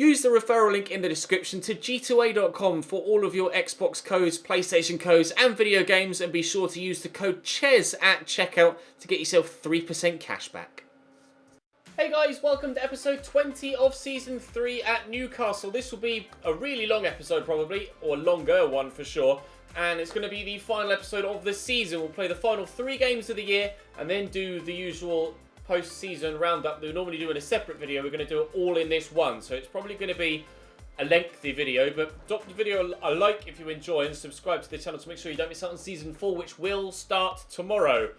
Use the referral link in the description to g2a.com for all of your Xbox codes, PlayStation codes and video games, and be sure to use the code CHES at checkout to get yourself 3% cash back. Hey guys, welcome to episode 20 of Season 3 at Newcastle. This will be a really long episode probably, or a longer one for sure, and it's going to be the final episode of the season. We'll play the final 3 games of the year and then do the usual post-season roundup that we normally do in a separate video. We're going to do it all in this one, so it's probably going to be a lengthy video, but drop the video a like if you enjoy and subscribe to the channel to make sure you don't miss out on Season 4, which will start tomorrow.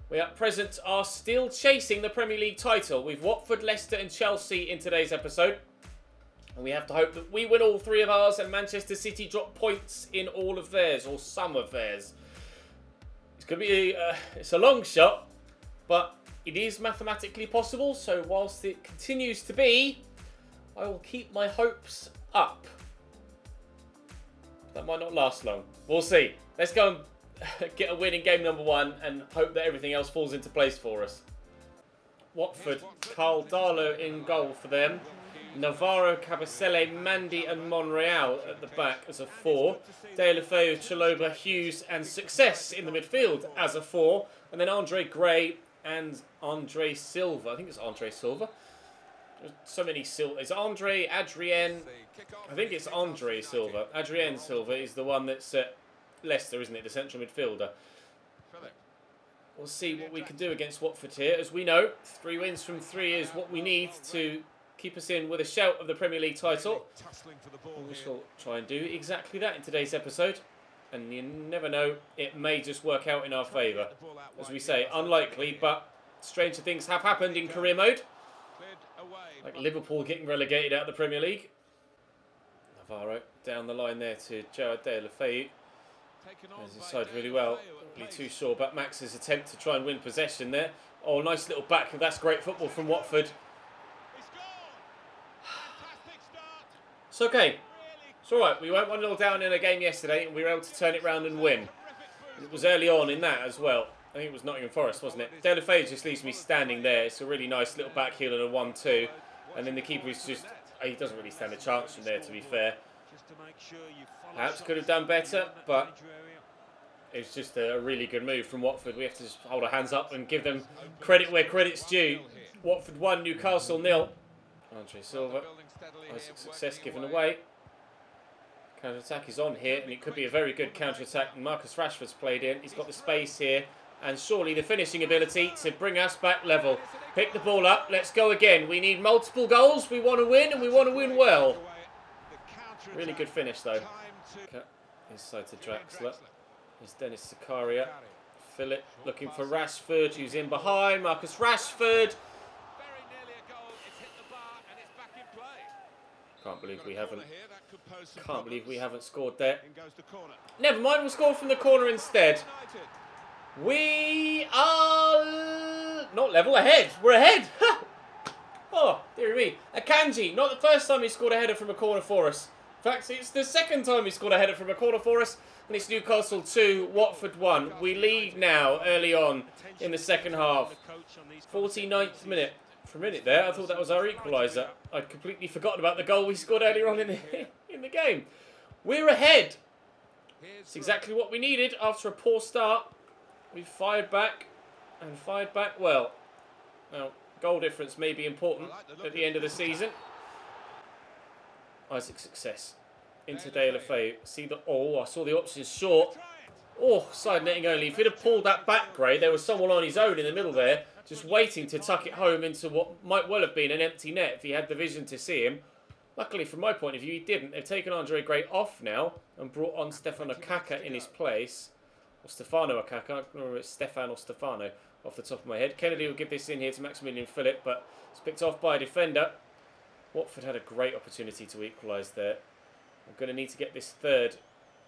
We at present are still chasing the Premier League title with Watford, Leicester and Chelsea in today's episode. And we have to hope that we win all 3 of ours and Manchester City drop points in all of theirs, or some of theirs. It's going to be it's a long shot, but it is mathematically possible, so whilst it continues to be, I will keep my hopes up. That might not last long. We'll see. Let's go and get a win in game number 1 and hope that everything else falls into place for us. Watford, Carl Darlow in goal for them. Navarro, Cabasele, Mandy and Monreal at the back as a 4. De La Feu, Chaloba, Hughes and Success in the midfield as a 4. And then Andre Gray and Andre Silva. I think it's Andre Silva. There's so many Silva. It's Andre, Adrien. I think it's Andre Silva. Adrien Silva is the one that's at Leicester, isn't it? The central midfielder. We'll see what we can do against Watford here. As we know, 3 wins from 3 is what we need to keep us in with a shout of the Premier League title. We shall try and do exactly that in today's episode. And you never know, it may just work out in our favour. As we say, unlikely, but stranger things have happened in career mode. Like Liverpool getting relegated out of the Premier League. Navarro down the line there to Jared De La Feu. Has inside really well. Not really too sure about Max's attempt to try and win possession there. Oh, nice little back. That's great football from Watford. It's okay. It's alright, we went 1-0 down in a game yesterday and we were able to turn it round and win. It was early on in that as well. I think it was Nottingham Forest, wasn't it? De La Feu just leaves me standing there. It's a really nice little back heel and a 1-2. And then the keeper is just... he doesn't really stand a chance from there, to be fair. Perhaps could have done better, but it's just a really good move from Watford. We have to just hold our hands up and give them credit where credit's due. Watford 1, Newcastle 0. Andre Silva. Nice Success given away. Counter-attack is on here, and it could be a very good counter-attack. Marcus Rashford's played in. He's got the space here, and surely the finishing ability to bring us back level. Pick the ball up. Let's go again. We need multiple goals. We want to win, and we want to win well. Really good finish, though. Inside to Draxler. There's Dennis Zakaria. Philip looking for Rashford, who's in behind. Marcus Rashford. Can't believe we haven't scored there. Never mind, we'll score from the corner instead. We are not level, ahead. We're ahead. Oh, dear me. Akanji, not the first time he scored a header from a corner for us. In fact, it's the second time he scored a header from a corner for us. And it's Newcastle 2, Watford 1. We lead now early on in the second half. 49th minute. For a minute there, I thought that was our equaliser. I'd completely forgotten about the goal we scored earlier on in the game. We're ahead. It's exactly what we needed after a poor start. We've fired back and fired back well. Now, goal difference may be important at the end of the season. Isaac Success into De La Feu. See the... oh, I saw the options short. Oh, side netting only. If he'd have pulled that back, Gray, there was someone on his own in the middle there, just waiting to tuck it home into what might well have been an empty net if he had the vision to see him. Luckily, from my point of view, he didn't. They've taken Andre Gray off now and brought on Stefano Akaka in his place. Or Stefano Akaka. I don't remember if it's Stefan or Stefano off the top of my head. Kennedy will give this in here to Maximilian Philip, but it's picked off by a defender. Watford had a great opportunity to equalise there. I'm going to need to get this third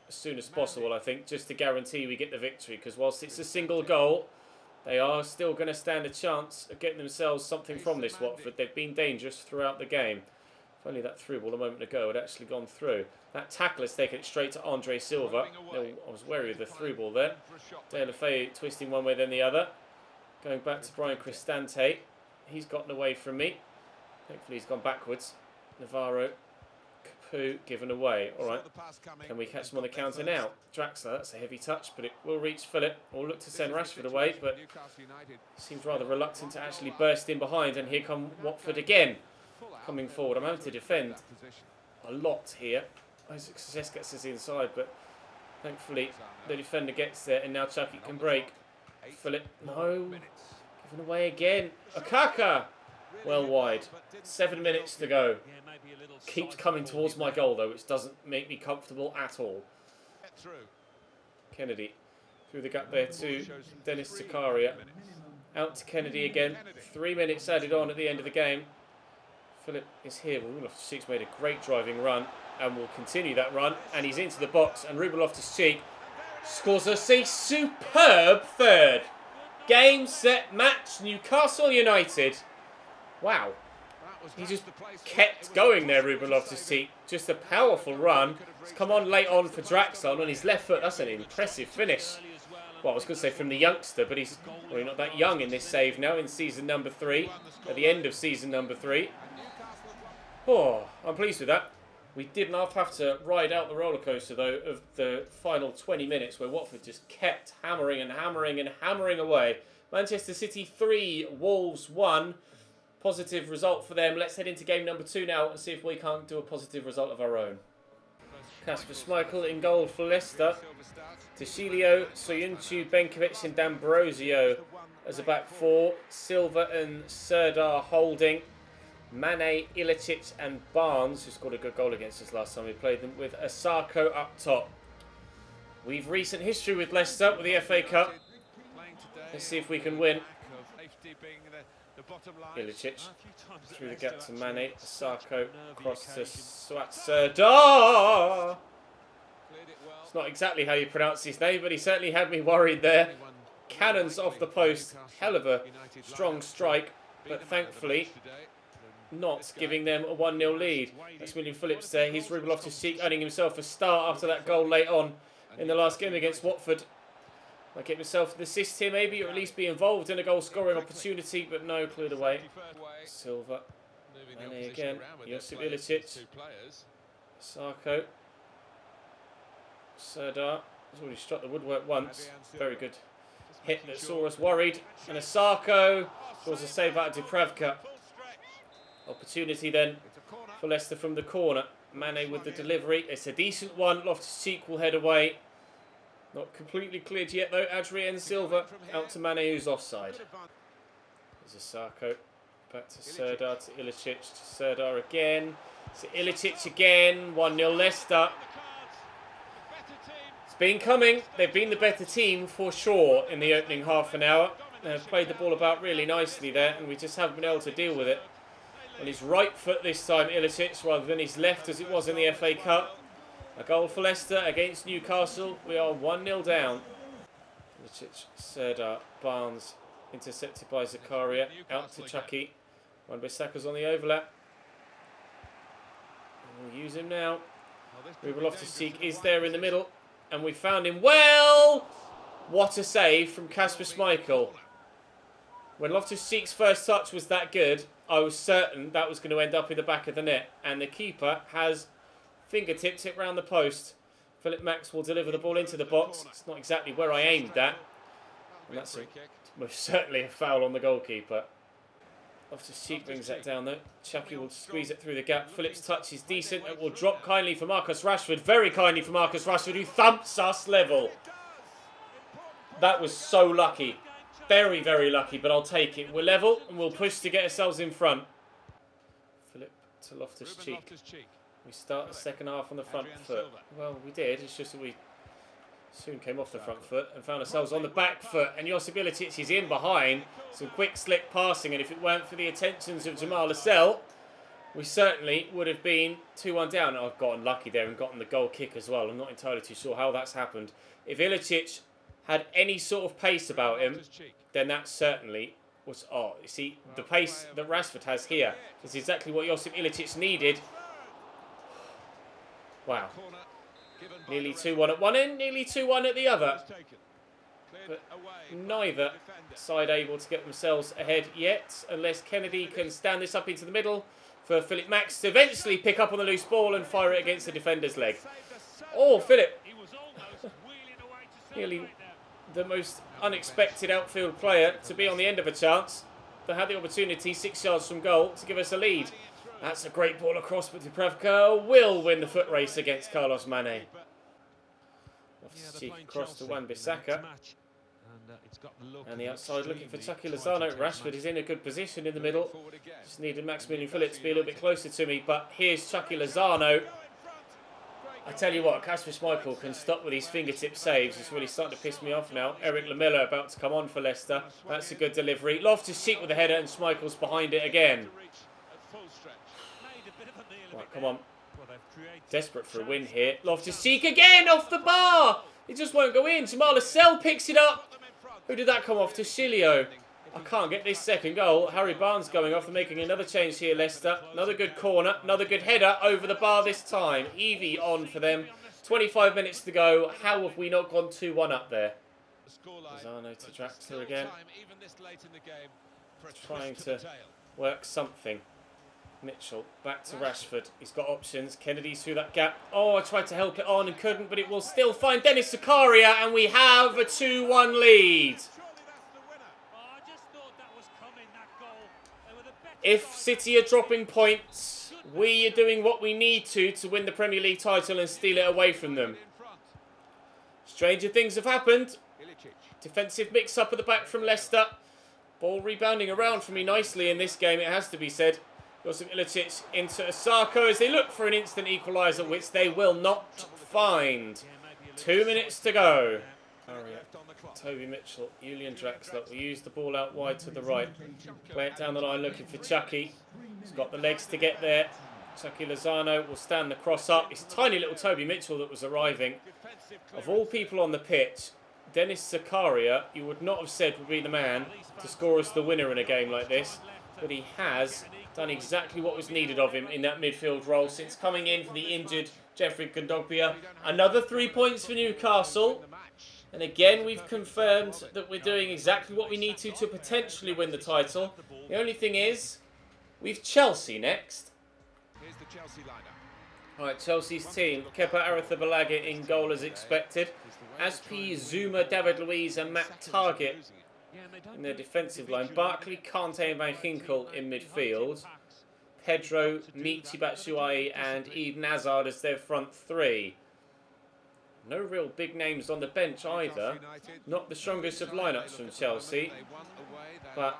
as soon as possible, I think, just to guarantee we get the victory, because whilst it's a single goal, they are still going to stand a chance of getting themselves something from this Watford. They've been dangerous throughout the game. If only that through ball a moment ago had actually gone through. That tackle has taken it straight to Andre Silva. No, I was wary of the through ball there. De La Feu twisting one way then the other. Going back to Brian Cristante. He's gotten away from me. Hopefully he's gone backwards. Navarro. Capu given away. Alright. Can we catch him on the counter now? Draxler, that's a heavy touch, but it will reach Philip. We'll look to send Rashford away, but seems rather reluctant to actually burst in behind. And here come Watford again, coming forward. I'm having to defend a lot here. Isaac Success gets us inside, but thankfully the defender gets there, and now Chucky can break. Philip, no. Given away again. Okaka! Well wide. 7 minutes to go. Keeps coming towards my goal though, which doesn't make me comfortable at all. Kennedy through the gap there to Dennis Zakaria. Out to Kennedy again. 3 minutes added on at the end of the game. Philip is here. Ruben Loftus-Cheek's made a great driving run and will continue that run. And he's into the box, and Ruben Loftus-Cheek scores us a superb third. Game, set, match, Newcastle United. Wow. He just kept going there, Ruben Loftus-Cheek. Just a powerful run. He's come on late on for Draxler on his left foot. That's an impressive finish. Well, I was going to say from the youngster, but he's really not that young in this save now in season number 3. At the end of season number 3. Oh, I'm pleased with that. We did not have to ride out the roller coaster, though, of the final 20 minutes where Watford just kept hammering and hammering and hammering away. Manchester City 3, Wolves 1. Positive result for them. Let's head into game number 2 now and see if we can't do a positive result of our own. Kasper Schmeichel in goal for Leicester. Tashilio, Soyuncu, Benkovic and D'Ambrosio as a back 4. Silva and Serdar holding. Mane, Ilicic and Barnes, who scored a good goal against us last time we played them, with Asako up top. We've recent history with Leicester with the FA Cup. Let's see if we can win. Ilicic through the gap to Mane. Asako across to Serdar. It's not exactly how you pronounce his name, but he certainly had me worried there. Cannons off the post. Hell of a strong strike, but thankfully not giving them a 1-0 lead. That's William Phillips there. He's Ruben Loftus-Cheek earning himself a start after that goal late on in the last game against Watford. Might get himself an assist here maybe, or at least be involved in a goal scoring opportunity, but no, cleared away. Silva. Mane again. Josip Ilicic. Sarko. Serdar. He's already struck the woodwork once. Very good hit that saw us worried. And Asako draws a save out of Dubravka. Opportunity then for Leicester from the corner. Mane with the delivery. It's a decent one. Loftus-Cheek will head away. Not completely cleared yet though. Adrien Silva out to Mane, who's offside. There's Asako. Back to Serdar, to Ilicic, to Serdar again. To Ilicic again. 1-0 Leicester. It's been coming. They've been the better team for sure in the opening half an hour. They've played the ball about really nicely there, and we just haven't been able to deal with it. On his right foot this time, Ilicic, rather than his left as it was in the FA Cup. A goal for Leicester against Newcastle. We are 1-0 down. Ilicic, Serdar, Barnes, intercepted by Zakaria. Out to Chucky. Wan-Bissaka's on the overlap. And we'll use him now. Ruben Loftus-Cheek is there in the middle. And we found him. Well! What a save from Kasper Schmeichel. When Loftus-Cheek's first touch was that good, I was certain that was going to end up in the back of the net. And the keeper has fingertipped it round the post. Philip Max will deliver the ball into the box. It's not exactly where I aimed that. And that's most certainly a foul on the goalkeeper. Loftus-Cheek brings that down though. Chucky will squeeze it through the gap. Phillips' touch is decent. It will drop kindly for Marcus Rashford. Very kindly for Marcus Rashford, who thumps us level. That was so lucky. Very, very lucky, but I'll take it. We're level and we'll push to get ourselves in front. Philip to Loftus-Cheek. We start the second half on the front foot. Well, we did. It's just that we soon came off the front foot and found ourselves on the back foot. And Josip Ilicic is in behind. Some quick, slick passing. And if it weren't for the attentions of Jamal Lascelles, we certainly would have been 2-1 down. I've gotten lucky there and gotten the goal kick as well. I'm not entirely too sure how that's happened. If Ilicic had any sort of pace about him, then that certainly was... Oh, you see, the pace that Rashford has here is exactly what Josip Ilicic needed. Wow. Nearly 2-1 at one end, nearly 2-1 at the other. But neither side able to get themselves ahead yet, unless Kennedy can stand this up into the middle for Philip Max to eventually pick up on the loose ball and fire it against the defender's leg. Oh, Philip. Nearly the most unexpected outfield player to be on the end of a chance. They had the opportunity 6 yards from goal to give us a lead. That's a great ball across, but Dubravka will win the foot race against Carlos Mane. Cheek across to Wan-Bissaka. And the outside looking for Chucky Lozano. Rashford is in a good position in the middle. Just needed Maximilian Phillips to be a little bit closer to me. But here's Chucky Lozano. I tell you what, Kasper Schmeichel can stop with these fingertip saves. It's really starting to piss me off now. Eric Lamela about to come on for Leicester. That's a good delivery. Loftus-Cheek with the header and Schmeichel's behind it again. Right, come on. Desperate for a win here. Loftus-Cheek again off the bar. It just won't go in. Jamal Lascelles picks it up. Who did that come off? To Shilio. I can't get this second goal. Harry Barnes going off and making another change here, Leicester. Another good corner. Another good header over the bar this time. Evie on for them. 25 minutes to go. How have we not gone 2-1 up there? Lozano to Draxler again. Trying to work something. Mitchell back to Rashford. He's got options. Kennedy's through that gap. Oh, I tried to help it on and couldn't, but it will still find Dennis Zakaria, and we have a 2-1 lead. If City are dropping points, we are doing what we need to win the Premier League title and steal it away from them. Stranger things have happened. Defensive mix-up at the back from Leicester. Ball rebounding around for me nicely in this game, it has to be said. Josip Ilicic into Osako as they look for an instant equaliser, which they will not find. 2 minutes to go. Toby Mitchell, Julian Draxler will use the ball out wide to the right. Play it down the line looking for Chucky. He's got the legs to get there. Chucky Lozano will stand the cross up. It's tiny little Toby Mitchell that was arriving. Of all people on the pitch, Dennis Zakaria, you would not have said would be the man to score us the winner in a game like this. But he has done exactly what was needed of him in that midfield role since coming in for the injured Jeffrey Kondogbia. Another 3 points for Newcastle. And again, we've confirmed that we're doing exactly what we need to potentially win the title. The only thing is, we've Chelsea next. Alright, Chelsea's team. Kepa Arrizabalaga in goal as expected. Aspi, Zuma, David Luiz and Matt Target in their defensive line. Barkley, Kante and Van Ginkel in midfield. Pedro, Michi Batshuayi and Eden Hazard as their front three. No real big names on the bench either. Not the strongest of lineups from Chelsea. But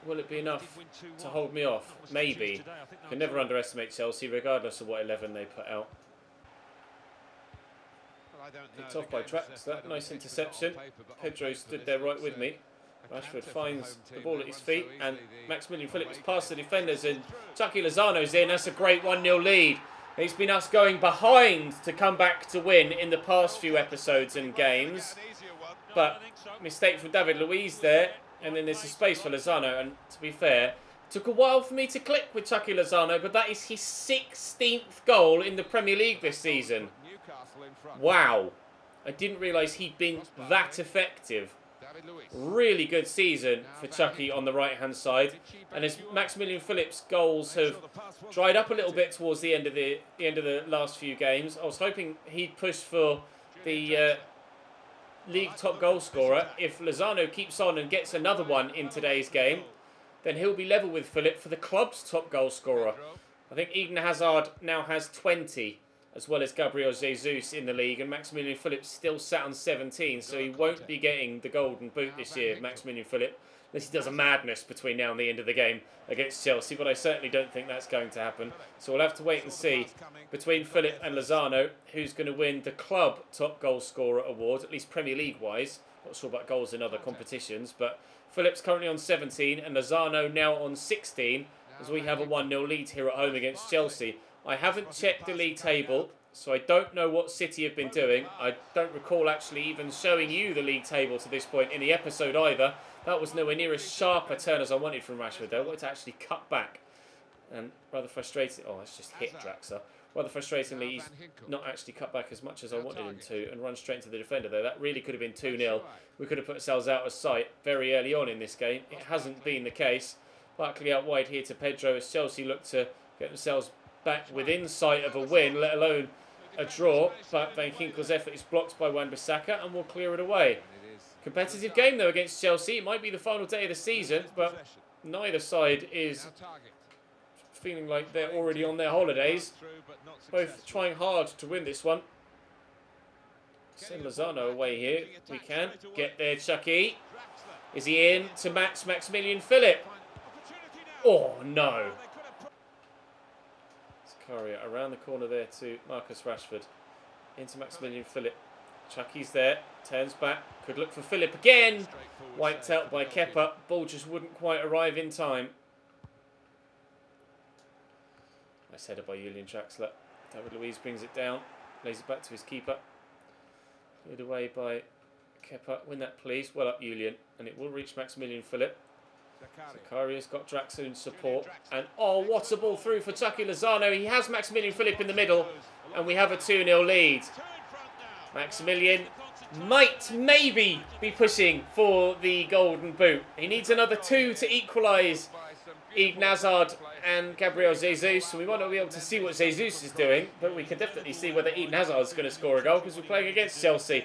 will it be enough to hold me off? Maybe. Can never underestimate Chelsea regardless of what 11 they put out. Picked off by Draxler. Nice interception. Pedro stood there right with me. Rashford finds the ball at his feet and Maximilian Phillips past the defenders and Chucky Lozano's in. That's a great 1-0 lead. It's been us going behind to come back to win in the past few episodes and games. But mistake from David Luiz there. And then there's a space for Lozano. And to be fair, it took a while for me to click with Chucky Lozano. But that is his 16th goal in the Premier League this season. Wow. I didn't realise he'd been that effective. Really good season for Chucky on the right-hand side. And as Maximilian Phillips' goals have dried up a little bit towards the end of the last few games, I was hoping he'd push for the league top goal scorer. If Lozano keeps on and gets another one in today's game, then he'll be level with Philip for the club's top goal scorer. I think Eden Hazard now has 20. As well as Gabriel Jesus in the league, and Maximilian Phillips still sat on 17, so he won't be getting the golden boot this year, Maximilian Phillips, unless he does a madness between now and the end of the game against Chelsea, but I certainly don't think that's going to happen. So we'll have to wait and see between Philip and Lozano who's going to win the club top goal scorer award, at least Premier League wise. Not sure about goals in other competitions, but Phillips currently on 17 and Lozano now on 16 as we have a 1-0 lead here at home against Chelsea. I haven't checked the league table, so I don't know what City have been doing. I don't recall actually even showing you the league table to this point in the episode either. That was nowhere near as sharp a turn as I wanted from Rashford though. I wanted to actually cut back. And rather frustrating... Oh, that's just hit Draxler. Rather frustratingly, he's not actually cut back as much as I wanted him to and run straight into the defender there. That really could have been 2-0. We could have put ourselves out of sight very early on in this game. It hasn't been the case. Barkley out wide here to Pedro as Chelsea look to get themselves back within sight of a win, let alone a draw. But Van Ginkel's effort is blocked by Wan-Bissaka and will clear it away. Competitive game though against Chelsea. It might be the final day of the season, but neither side is feeling like they're already on their holidays. Both trying hard to win this one. Send Lozano away here. We can get there, Chucky. Is he in to match Maximilian Philip? Oh, no. Zakaria around the corner there to Marcus Rashford. Into Maximilian Philip. Chucky's there. Turns back. Could look for Philip again. Wiped out by Kepa. Ball just wouldn't quite arrive in time. Nice header by Julian Draxler. David Luiz brings it down. Lays it back to his keeper. Cleared away by Kepa. Win that, please. Well up, Julian. And it will reach Maximilian Philip. Zakaria's got Draxler in support. And, oh, what a ball through for Chucky Lozano. He has Maximilian Philip in the middle. And we have a 2-0 lead. Maximilian might maybe be pushing for the golden boot. He needs another 2 to equalise Eden Hazard and Gabriel Jesus. So we might not be able to see what Jesus is doing, but we can definitely see whether Eden Hazard is going to score a goal because we're playing against Chelsea.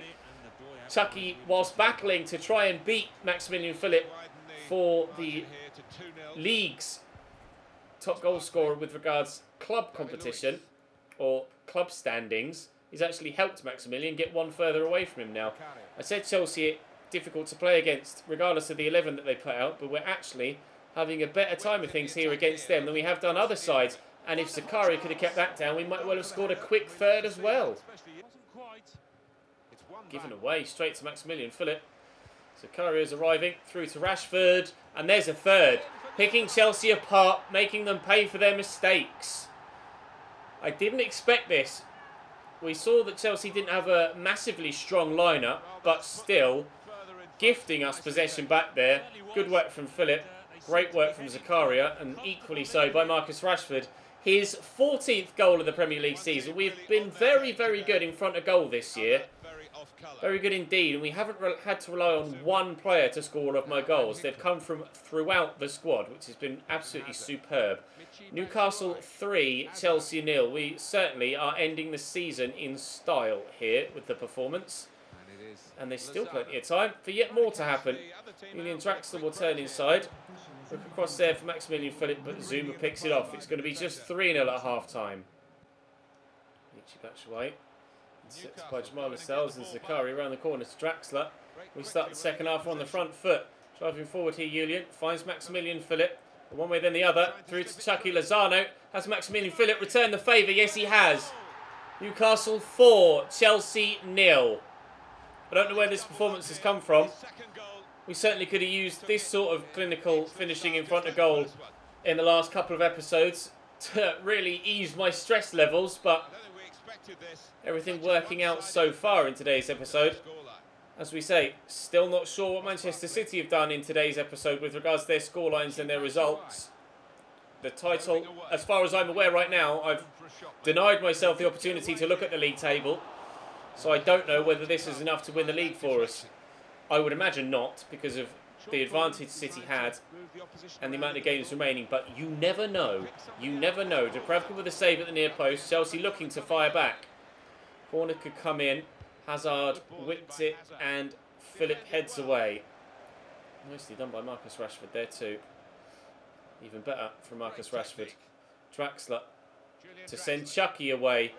Chucky, whilst battling to try and beat Maximilian Philip for the league's top goal scorer with regards club competition or club standings, he's actually helped Maximilian get one further away from him now. I said Chelsea difficult to play against regardless of the 11 that they put out, but we're actually having a better time of things here against them than we have done other sides. And if Zakaria could have kept that down, we might well have scored a quick third as well. Given away straight to Maximilian Philip. Zakaria's arriving through to Rashford. And there's a third. Picking Chelsea apart, making them pay for their mistakes. I didn't expect this. We saw that Chelsea didn't have a massively strong lineup, but still gifting us possession back there. Good work from Philip. Great work from Zakaria, and equally so by Marcus Rashford. His 14th goal of the Premier League season. We've been very, very good in front of goal this year. Very good indeed, and we haven't had to rely on one player to score all of my goals. They've come from throughout the squad, which has been absolutely superb. Newcastle 3, Chelsea 0. We certainly are ending the season in style here with the performance. And there's still plenty of time for yet more to happen. Julian Draxler will turn inside. Look across there for Maximilian Philip, but Zuma picks it off. It's going to be just 3-0 at half-time. Michi Batshuayi. Intercepted by Jamal Lascelles and Zakaria around the corner to Draxler. We start the second half on the front foot. Driving forward here, Julian. Finds Maximilian Philip. One way then the other. Through to Chucky Lozano. Has Maximilian Philip returned the favour? Yes, he has. Newcastle 4, Chelsea 0. I don't know where this performance has come from. We certainly could have used this sort of clinical finishing in front of goal in the last couple of episodes to really ease my stress levels, but everything working out so far in today's episode. As we say, still not sure what Manchester City have done in today's episode with regards to their scorelines and their results. The title, as far as I'm aware right now, I've denied myself the opportunity to look at the league table. So I don't know whether this is enough to win the league for us. I would imagine not, because of the advantage City had and the amount of games remaining. But you never know. You never know. Dubravka with a save at the near post. Chelsea looking to fire back. Corner could come in. Hazard whipped it and Philip heads away. Nicely done by Marcus Rashford there too. Even better from Marcus Rashford. Draxler to send Chucky away.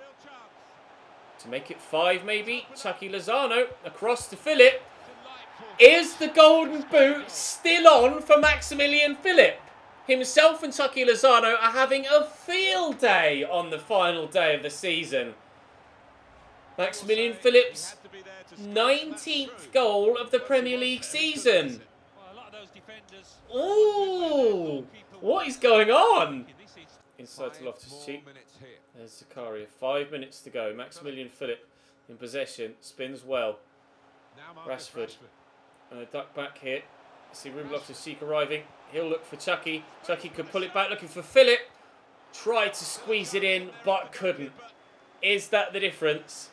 To make it 5 maybe. Chucky Lozano across to Philip. Is the golden boot still on for Maximilian Philip? Himself and Chucky Lozano are having a field day on the final day of the season. Maximilian Philip's 19th goal of the Premier League season. Ooh, what is going on? Inside to Loftus-Cheek. There's Zakaria. 5 minutes to go. Maximilian Philip in possession. Spins well. Rashford. And a duck back here. See Ruben Loftus-Cheek arriving. He'll look for Chucky. Chucky could pull it back looking for Philip. Tried to squeeze it in but couldn't. Is that the difference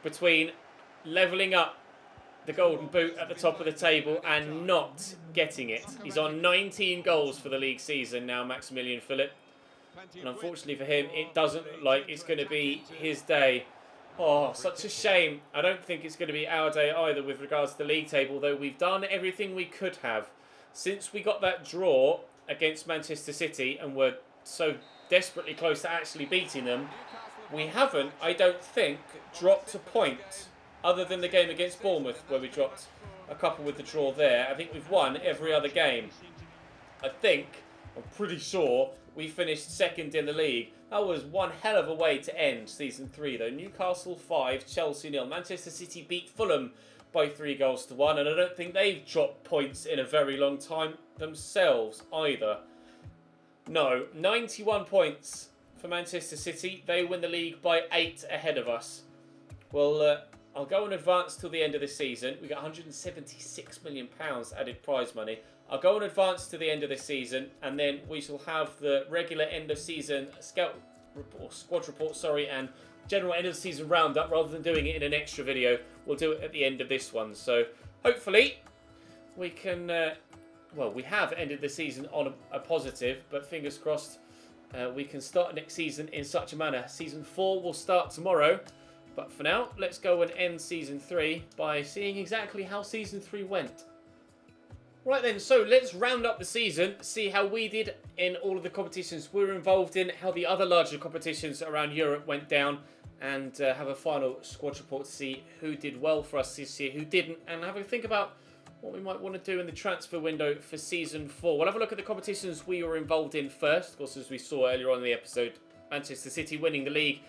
between levelling up the golden boot at the top of the table and not getting it. He's on 19 goals for the league season now, Maximilian Philip. And unfortunately for him, it doesn't look like it's going to be his day. Oh, such a shame. I don't think it's going to be our day either with regards to the league table, though we've done everything we could have. Since we got that draw against Manchester City and were so desperately close to actually beating them, we haven't, I don't think, dropped a point other than the game against Bournemouth where we dropped a couple with the draw there. I think we've won every other game. I'm pretty sure we finished second in the league. That was one hell of a way to end Season 3 though. Newcastle 5, Chelsea 0. Manchester City beat Fulham by 3-1, and I don't think they've dropped points in a very long time themselves either. No, 91 points for Manchester City. They win the league by 8 ahead of us. Well, I'll go in advance till the end of the season. We got £176 million added prize money. I'll go in advance to the end of the season, and then we shall have the regular end of season squad report, and general end of the season roundup. Rather than doing it in an extra video, we'll do it at the end of this one. So hopefully we can. We have ended the season on a positive, but fingers crossed we can start next season in such a manner. Season 4 will start tomorrow. But for now, let's go and end Season 3 by seeing exactly how Season 3 went. Right then, so let's round up the season, see how we did in all of the competitions we were involved in, how the other larger competitions around Europe went down, and have a final squad report to see who did well for us this year, who didn't, and have a think about what we might want to do in the transfer window for Season 4. We'll have a look at the competitions we were involved in first. Of course, as we saw earlier on in the episode, Manchester City winning the league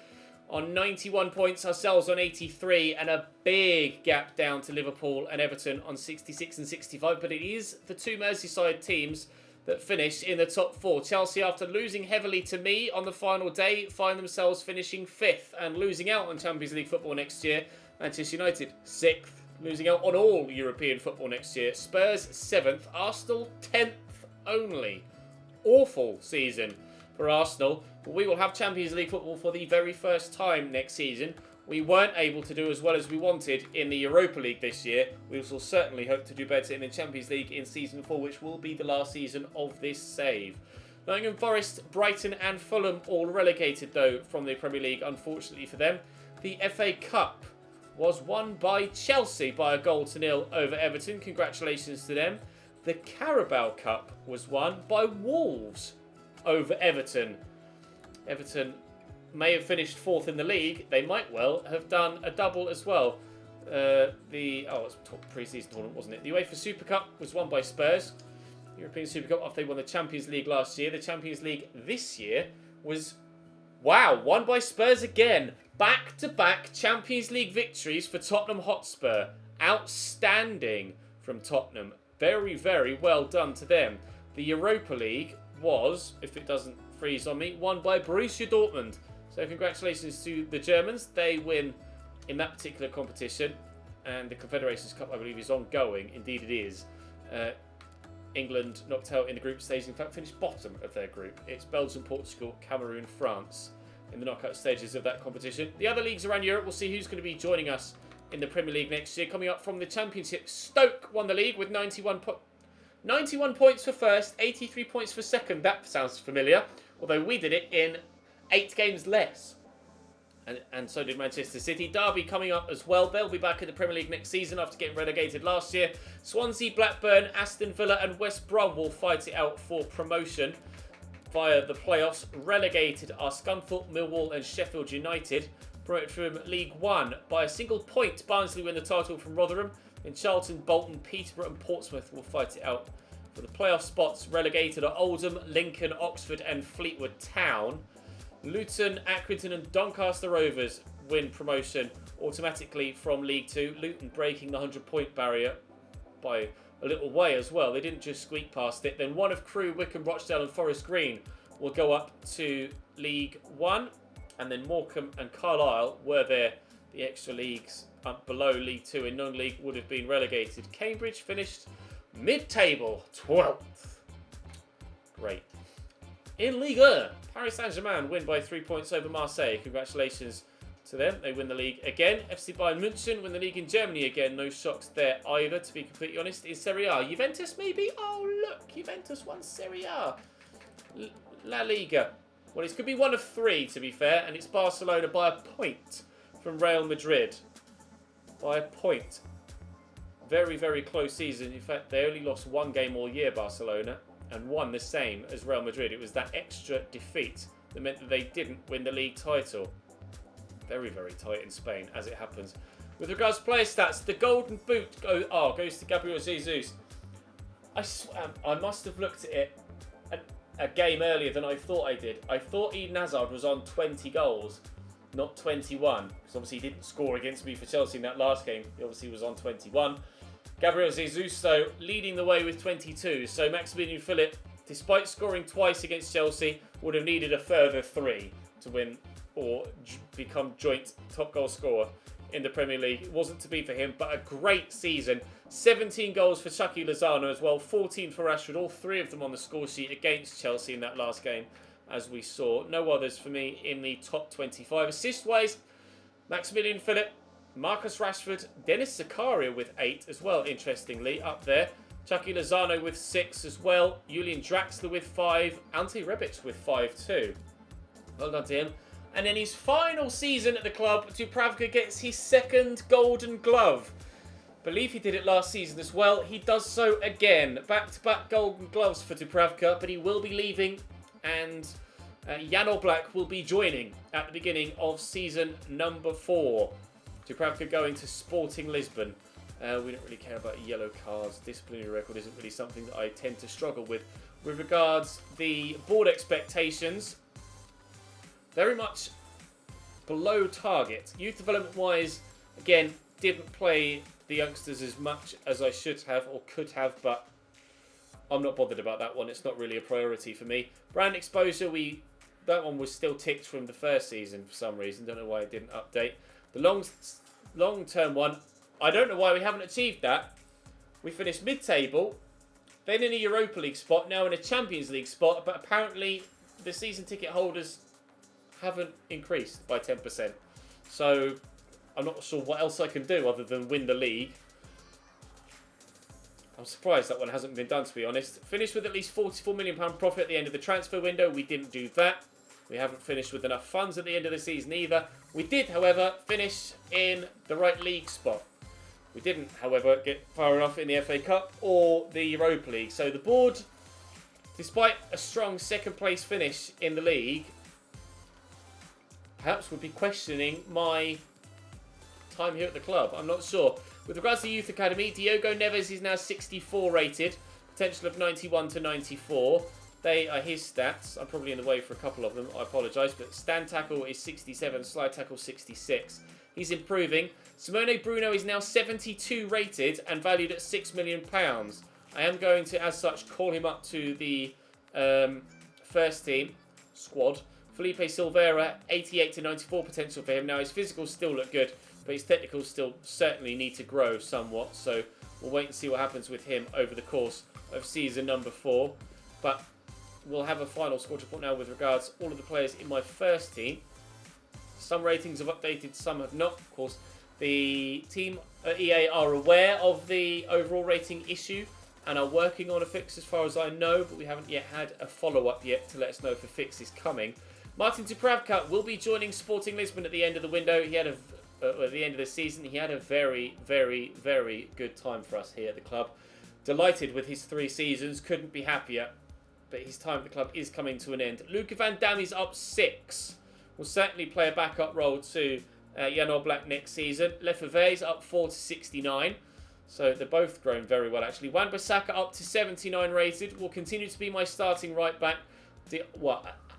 on 91 points, ourselves on 83, and a big gap down to Liverpool and Everton on 66 and 65. But it is the two Merseyside teams that finish in the top 4. Chelsea, after losing heavily to me on the final day, find themselves finishing 5th and losing out on Champions League football next year. Manchester United, 6th, losing out on all European football next year. Spurs, 7th. Arsenal, 10th only. Awful season for Arsenal. We will have Champions League football for the very first time next season. We weren't able to do as well as we wanted in the Europa League this year. We will certainly hope to do better in the Champions League in Season 4, which will be the last season of this save. Nottingham Forest, Brighton and Fulham all relegated though from the Premier League, unfortunately for them. The FA Cup was won by Chelsea by a 1-0 over Everton. Congratulations to them. The Carabao Cup was won by Wolves over Everton. Everton may have finished 4th in the league. They might well have done a double as well. It was pre-season tournament, wasn't it? The UEFA Super Cup was won by Spurs. European Super Cup after they won the Champions League last year. The Champions League this year was, won by Spurs again. Back-to-back Champions League victories for Tottenham Hotspur. Outstanding from Tottenham. Very, very well done to them. The Europa League was, if it doesn't freeze on me, won by Borussia Dortmund. So congratulations to the Germans. They win in that particular competition. And the Confederations Cup, I believe, is ongoing. Indeed it is. England knocked out in the group stage. In fact, finished bottom of their group. It's Belgium, Portugal, Cameroon, France in the knockout stages of that competition. The other leagues around Europe, we'll see who's going to be joining us in the Premier League next year. Coming up from the Championship, Stoke won the league with 91 points for first, 83 points for second. That sounds familiar. Although we did it in 8 games less. And so did Manchester City. Derby coming up as well. They'll be back in the Premier League next season after getting relegated last year. Swansea, Blackburn, Aston Villa and West Brom will fight it out for promotion via the playoffs. Relegated are Scunthorpe, Millwall and Sheffield United. Promoted from League 1 by a single point. Barnsley win the title from Rotherham. In Charlton, Bolton, Peterborough and Portsmouth will fight it out for the playoff spots. Relegated are Oldham, Lincoln, Oxford and Fleetwood Town. Luton, Accrington and Doncaster Rovers win promotion automatically from League 2. Luton breaking the 100-point barrier by a little way as well. They didn't just squeak past it. Then one of Crewe, Wycombe, Rochdale and Forest Green will go up to League 1. And then Morecambe and Carlisle were there. The extra leagues up below League 2 in non-league would have been relegated. Cambridge finished mid-table, 12th. Great. In Ligue 1, Paris Saint-Germain win by 3 points over Marseille. Congratulations to them. They win the league again. FC Bayern München win the league in Germany again. No shocks there either, to be completely honest. In Serie A, Juventus maybe? Oh, look. Juventus won Serie A. La Liga. Well, it could be one of 3, to be fair. And it's Barcelona by a point from Real Madrid. By a point. Very, very close season. In fact, they only lost 1 game all year, Barcelona. And won the same as Real Madrid. It was that extra defeat that meant that they didn't win the league title. Very, very tight in Spain, as it happens. With regards to player stats, the golden boot goes to Gabriel Jesus. I must have looked at it a game earlier than I thought I did. I thought Eden Hazard was on 20 goals, not 21. Because obviously he didn't score against me for Chelsea in that last game. He obviously was on 21. Gabriel Jesus, though, leading the way with 22. So Maximilian Philip, despite scoring twice against Chelsea, would have needed a further 3 to win or become joint top goal scorer in the Premier League. It wasn't to be for him, but a great season. 17 goals for Chucky Lozano as well, 14 for Rashford, all 3 of them on the score sheet against Chelsea in that last game, as we saw. No others for me in the top 25. Assist-wise, Maximilian Philip, Marcus Rashford, Dennis Zakaria with 8 as well, interestingly, up there. Chucky Lozano with 6 as well. Julian Draxler with 5. Ante Rebic with 5 too. Well done to him. And in his final season at the club, Dubravka gets his 2nd Golden Glove. Believe he did it last season as well. He does so again. Back-to-back Golden Gloves for Dubravka, but he will be leaving, and Jan Oblak will be joining at the beginning of season number 4. Dubravka going to Sporting Lisbon. We don't really care about yellow cards. Disciplinary record isn't really something that I tend to struggle with. With regards the board expectations, very much below target. Youth development-wise, again, didn't play the youngsters as much as I should have or could have, but I'm not bothered about that one. It's not really a priority for me. Brand exposure, that one was still ticked from the first season for some reason. Don't know why it didn't update. The long-term one, I don't know why we haven't achieved that. We finished mid-table, then in a Europa League spot, now in a Champions League spot, but apparently the season ticket holders haven't increased by 10%. So I'm not sure what else I can do other than win the league. I'm surprised that one hasn't been done, to be honest. Finished with at least £44 million profit at the end of the transfer window. We didn't do that. We haven't finished with enough funds at the end of the season either. We did, however, finish in the right league spot. We didn't, however, get far enough in the FA Cup or the Europa League. So the board, despite a strong 2nd place finish in the league, perhaps would be questioning my time here at the club. I'm not sure. With regards to the Youth Academy, Diogo Neves is now 64 rated. Potential of 91 to 94. They are his stats. I'm probably in the way for a couple of them. I apologise. But stand tackle is 67. Slide tackle 66. He's improving. Simone Bruno is now 72 rated and valued at £6 million. I am going to, as such, call him up to the first team squad. Felipe Silveira, 88 to 94 potential for him. Now, his physicals still look good, but his technicals still certainly need to grow somewhat. So we'll wait and see what happens with him over the course of season number 4. But we'll have a final squad report now with regards to all of the players in my first team. Some ratings have updated, some have not. Of course, the team at EA are aware of the overall rating issue and are working on a fix as far as I know, but we haven't yet had a follow-up yet to let us know if a fix is coming. Martin Dubravka will be joining Sporting Lisbon at the end of the window. He had at the end of the season, he had a very, very, very good time for us here at the club. Delighted with his 3 seasons, couldn't be happier. But his time at the club is coming to an end. Luca Van Dam is up 6. Will certainly play a backup role to Jan Oblak next season. Lefebvre is up 4 to 69. So they're both growing very well, actually. Wan-Bissaka up to 79 rated. Will continue to be my starting right back.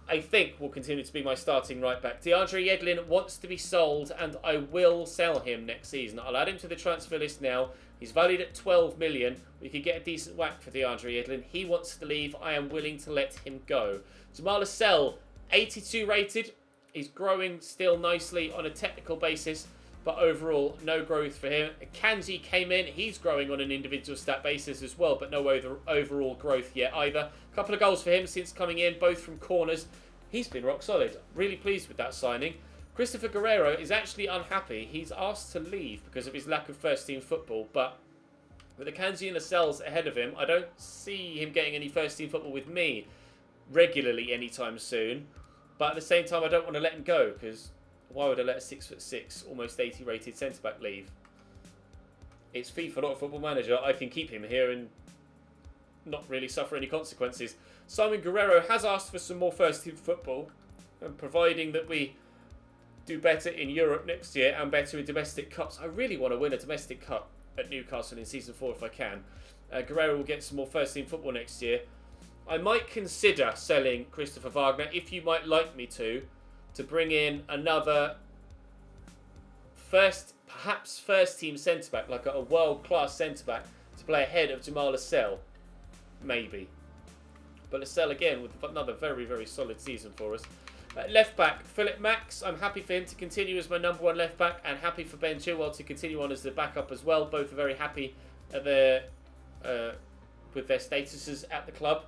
I think will continue to be my starting right back. DeAndre Yedlin wants to be sold, and I will sell him next season. I'll add him to the transfer list now. He's valued at 12 million. We could get a decent whack for DeAndre Yedlin. He wants to leave. I am willing to let him go. Jamal Lascelles, 82 rated. He's growing still nicely on a technical basis, but overall, no growth for him. Kanji came in. He's growing on an individual stat basis as well, but no overall growth yet either. A couple of goals for him since coming in, both from corners. He's been rock solid. Really pleased with that signing. Christopher Guerrero is actually unhappy. He's asked to leave because of his lack of first-team football, but with Akanji and Lascelles ahead of him, I don't see him getting any first-team football with me regularly anytime soon. But at the same time, I don't want to let him go, because why would I let a 6'6", almost 80 rated centre-back leave? It's FIFA, not a Football Manager. I can keep him here and not really suffer any consequences. Simon Guerrero has asked for some more first-team football, and providing that we do better in Europe next year and better in domestic cups. I really want to win a domestic cup at Newcastle in Season 4 if I can. Guerrero will get some more first-team football next year. I might consider selling Christopher Wagner, if you might like me to bring in another perhaps first-team centre-back, like a world-class centre-back, to play ahead of Jamal Lascelles. Maybe. But Lascelles, again, with another very, very solid season for us. Left back, Philip Max. I'm happy for him to continue as my number one left back, and happy for Ben Chilwell to continue on as the backup as well. Both are very happy with their statuses at the club.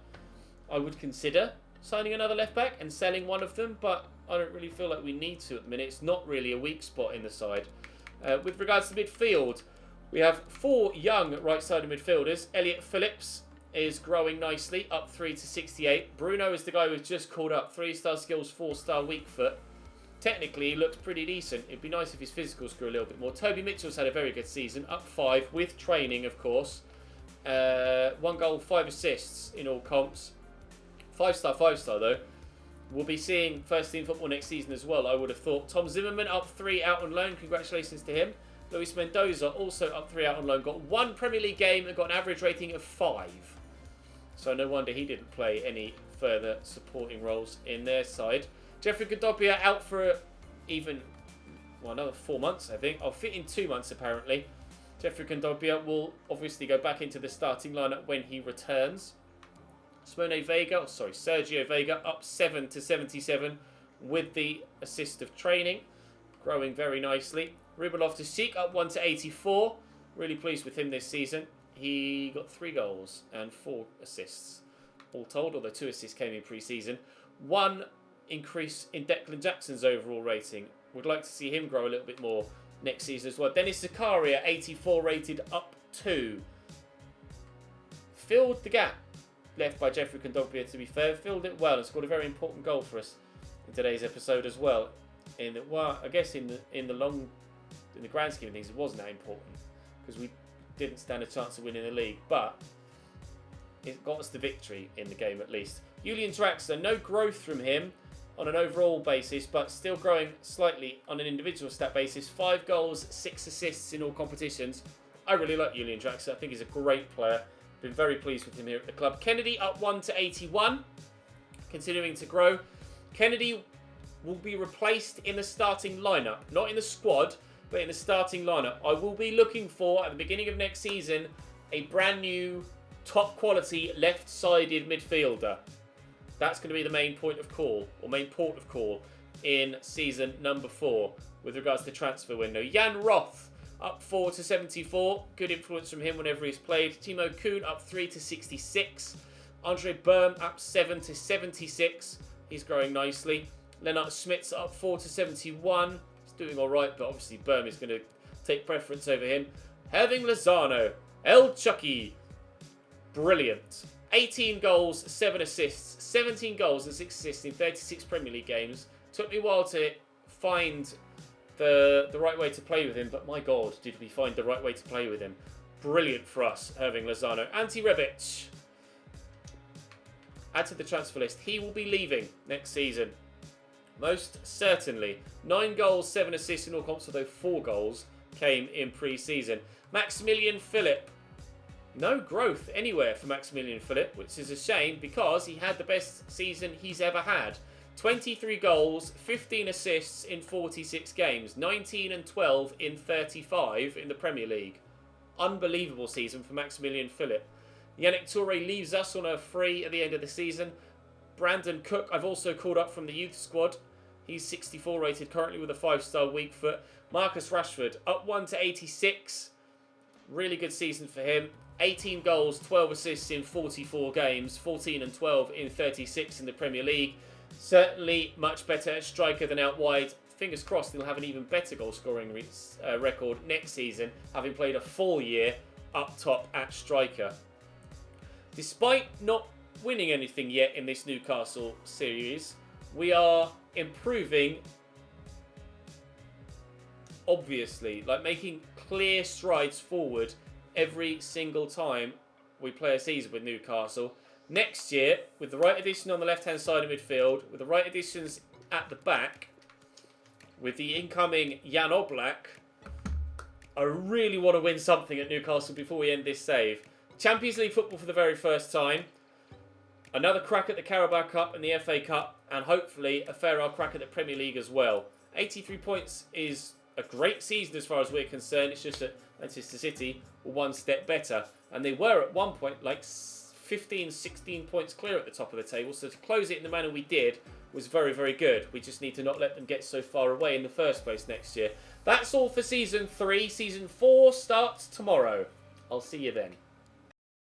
I would consider signing another left back and selling one of them, but I don't really feel like we need to at the minute. It's not really a weak spot in the side. With regards to midfield, we have 4 young right-sided midfielders. Elliot Phillips is growing nicely, up 3 to 68. Bruno is the guy who's just called up. 3-star skills, 4-star weak foot. Technically, he looks pretty decent. It'd be nice if his physicals grew a little bit more. Toby Mitchell's had a very good season, up 5, with training, of course. 1 goal, 5 assists in all comps. 5-star though. We'll be seeing first-team football next season as well, I would have thought. Tom Zimmerman, up 3, out on loan. Congratulations to him. Luis Mendoza, also up 3, out on loan. Got 1 Premier League game and got an average rating of 5. So no wonder he didn't play any further supporting roles in their side. Jeffrey Godobia out for another 4 months, I think. I'll fit in 2 months, apparently. Jeffrey Godobia will obviously go back into the starting lineup when he returns. Sergio Vega, up 7 to 77 with the assist of training. Growing very nicely. Ruben Loftus-Cheek, up 1 to 84. Really pleased with him this season. He got 3 goals and 4 assists, all told, although 2 assists came in pre-season. 1 increase in Declan Jackson's overall rating. Would like to see him grow a little bit more next season as well. Dennis Zakaria, 84 rated, up 2. Filled the gap left by Jeffrey Kondogbia, to be fair. Filled it well and scored a very important goal for us in today's episode as well. I guess in the grand scheme of things, it wasn't that important because we didn't stand a chance of winning the league, but it got us the victory in the game at least. Julian Draxler, no growth from him on an overall basis, but still growing slightly on an individual stat basis. 5 goals, 6 assists in all competitions. I really like Julian Draxler. I think he's a great player. Been very pleased with him here at the club. Kennedy up 1 to 81, continuing to grow. Kennedy will be replaced in the starting lineup, not in the squad, but in the starting lineup. I will be looking for, at the beginning of next season, a brand new, top quality, left-sided midfielder. That's going to be the main point of call, or main port of call, in season number 4, with regards to transfer window. Jan Roth, up 4 to 74. Good influence from him whenever he's played. Timo Kuhn, up 3 to 66. Andre Berm, up 7 to 76. He's growing nicely. Lennart Smits, up 4 to 71. Doing all right, but obviously Berm is going to take preference over him. Herving Lozano, El Chucky, brilliant. 18 goals, 7 assists, 17 goals and 6 assists in 36 Premier League games. Took me a while to find the right way to play with him, but my God, did we find the right way to play with him. Brilliant for us, Herving Lozano. Ante Rebic, add to the transfer list. He will be leaving next season. Most certainly. 9 goals, 7 assists in all comps, although 4 goals came in pre-season. Maximilian Philip. No growth anywhere for Maximilian Philip, which is a shame because he had the best season he's ever had. 23 goals, 15 assists in 46 games, 19 and 12 in 35 in the Premier League. Unbelievable season for Maximilian Philip. Yannick Touré leaves us on a free at the end of the season. Brandon Cook, I've also called up from the youth squad. He's 64 rated currently with a 5-star weak foot. Marcus Rashford, up 1 to 86. Really good season for him. 18 goals, 12 assists in 44 games, 14 and 12 in 36 in the Premier League. Certainly much better at striker than out wide. Fingers crossed he'll have an even better goal scoring record next season, having played a full year up top at striker. Despite not winning anything yet in this Newcastle series, we are improving, obviously, like making clear strides forward every single time we play a season with Newcastle. Next year, with the right addition on the left-hand side of midfield, with the right additions at the back, with the incoming Jan Oblak, I really want to win something at Newcastle before we end this save. Champions League football for the very first time. Another crack at the Carabao Cup and the FA Cup, and hopefully a fair old crack at the Premier League as well. 83 points is a great season as far as we're concerned. It's just that Manchester City were one step better. And they were at one point like 15, 16 points clear at the top of the table. So to close it in the manner we did was very, very good. We just need to not let them get so far away in the first place next year. That's all for Season 3. Season 4 starts tomorrow. I'll see you then.